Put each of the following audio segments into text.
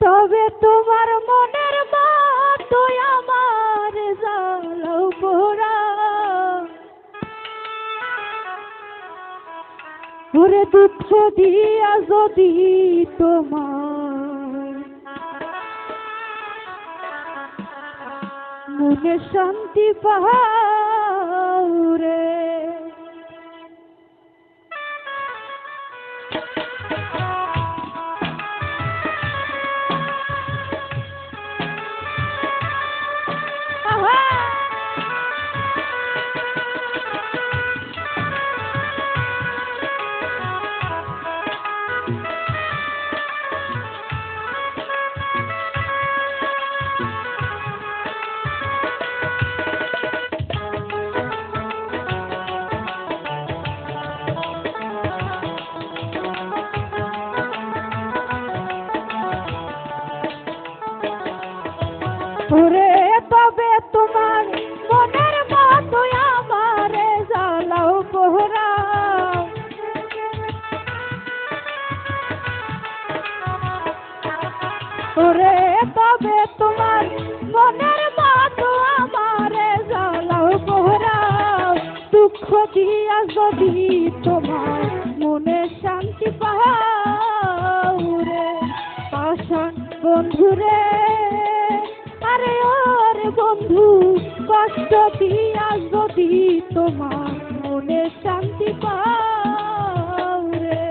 তবে তোমার মনের মতো আমার জ্বালাও পোড়া, ওরে দুঃখ দিয়া যদি তোমার মনে শান্তি পাও রে। ওরে তবে তোমার মনের মতো আমারে জ্বালাও পোড়া, ওরে তবে তোমার মনের মতো আমারে জ্বালাও পোড়া, দুঃখ দিয়া যদি তোমার মনে শান্তি পাও রে। পাষাণ বন্ধুরে, আরে ওরে বন্ধু, কষ্ট দিয়া যদি তোমার মনে শান্তি পাও রে।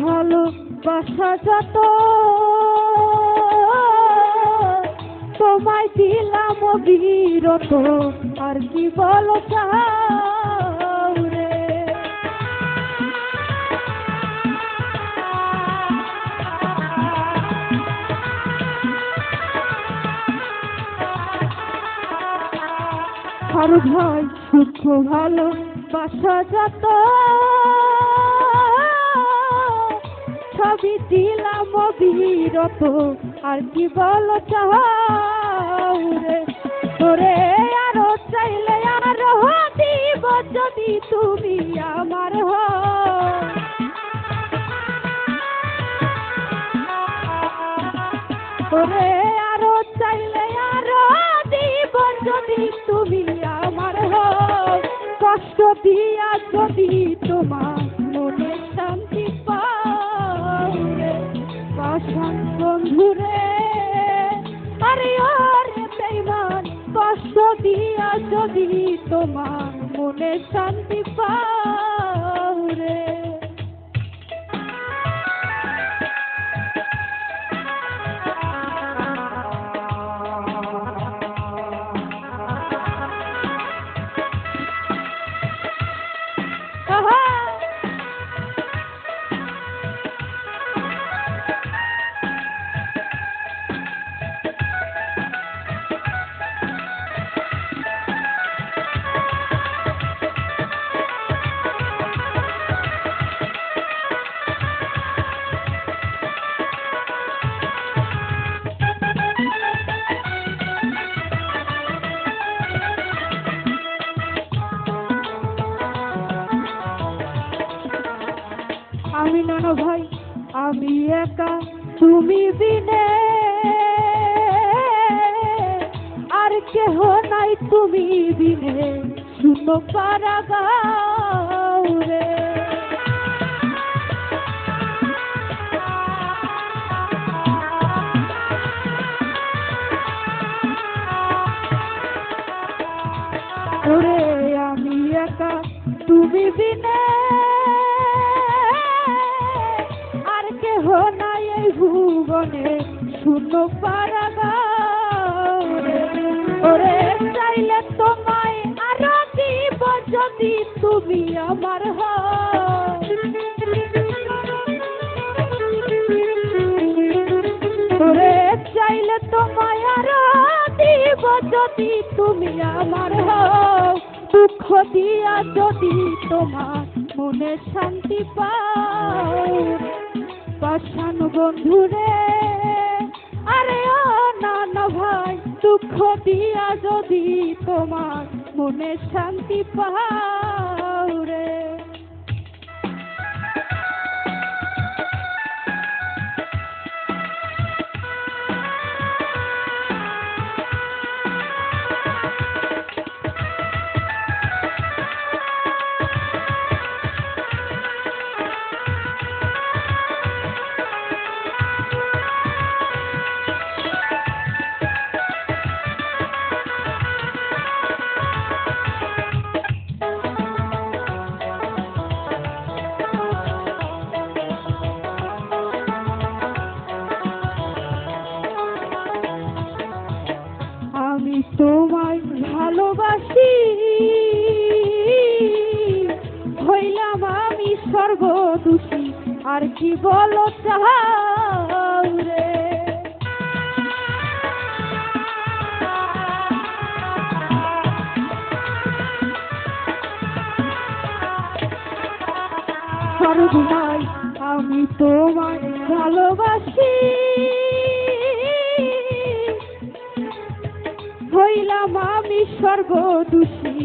ভালো বাসা যত তোমায় দিলাম বিরত, আর কি বলো চাও রে। আর ভাই সুখ ভালো বাসা যত সবই দিলাম বিরত, আর কি বলো চাও রে। তোরে আরো চাইলে আরো দিব যদি তুমি আমার হও, তোরে আরো চাইলে আরো দিব যদি তুমি আমার হও, কষ্ট দিয়া যদি তোমার মনে শান্তি পাও রে। পাষাণ বন্ধুরে, আরে ওরে বেঈমান, কষ্ট দিয়া যদি তোমার মনে শান্তি পাও রে। আমি নানা ভাই, আমি একা তুমি বিনে, আর কেহ নাই তুমি বিনে, শূন্য কারাগার রে। ওরে আমি একা তুমি বিনে, আর কেহ নাই এই ভুবনে, শূন্য কারাগার। ওরে চাইলে তোমায় আরো দিব যদি যদি তুমি আমার হও, ওরে চাইলে তোমায় আরো দিব যদি তুমি আমার হও, দুঃখ দিয়া যদি তোমার মনে শান্তি পাও। পাষাণ বন্ধুরে আরে ও না ভাই, দুঃখ দিয়া যদি তোমার মনে শান্তি পাও রে। আমি তোমায় ভালোবাসি, হইলাম আমি সর্বদোষী, আর কি বলো চাও রে। সর্বদাই আমি তোমায় ভালোবাসি, হইলাম আমি সর্বদোষী,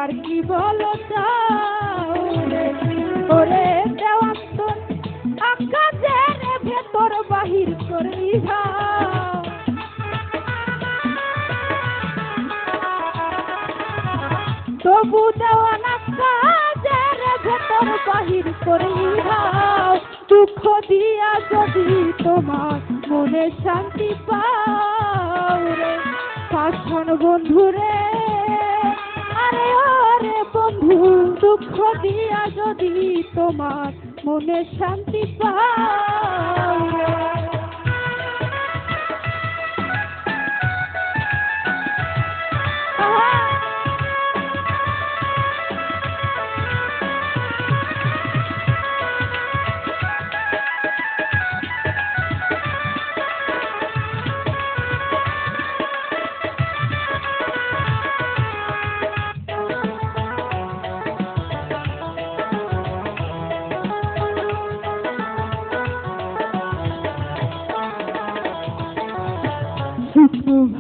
আর কি বলো চাও রে। ওরে দেওয়ান্তর আকাশের ভেতর বাহির করি যাও, তবু দেওয়ান আকাশের ভেতর বাহির করি যাও। দুঃখ দিয়া যদি তোমার মনে শান্তি পাও রে। পাষাণ বন্ধুরে আরে ওরে বন্ধু, দুঃখ দিয়া যদি তোমার মনে শান্তি পাও রে।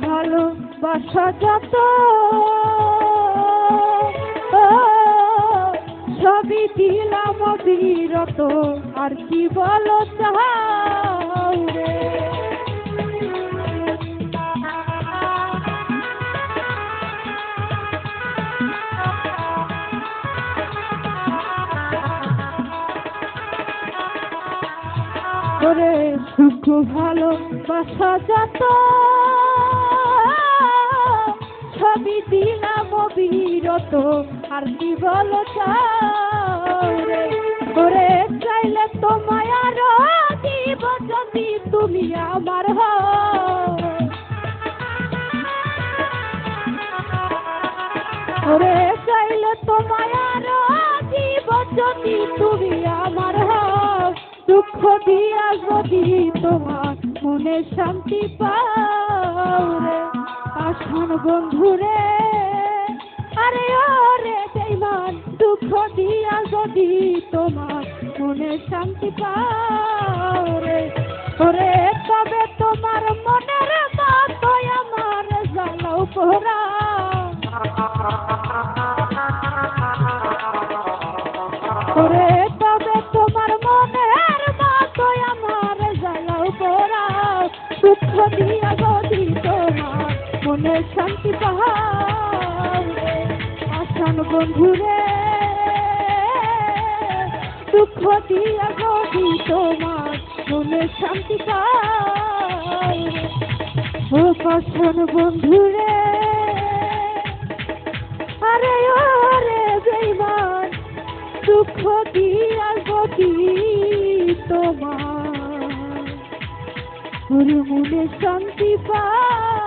ভালোবাসা যত সবই দিলাম বিরত, আর কি বলো চাও রে। ওরে সুখ ভালোবাসা যত সবই দিলাম বিরত, আর কি বলো চাও রে। ওরে চাইলে তোমায় আরো দিব যদি তুমি আমার হও, ওরে চাইলে তোমায় আরো দিব যদি তুমি আমার হও। দুঃখ দিয়া যদি তোমার মনে শান্তি পাও রে। পাষাণ বন্ধুরে আরে ওরে বেঈমান, দুঃখ দিয়া যদি তোমার মনে শান্তি পাও রে। ওরে তবে তোমার মনের মতো আমার জ্বালাও পোড়া, ওরে তবে তোমার মনের মতো আমার জ্বালাও পোড়া। দুঃখ দিয়া যদি তোমার মনে শান্তি পাও রে। পাষাণ বন্ধুরে দুঃখ দিয়া যদি তোমার মনে শান্তি পাও রে। ও পাষাণ বন্ধুরে আরে ওরে বেঈমান, দুঃখ দিয়া যদি তোমার মনে শান্তি পাও।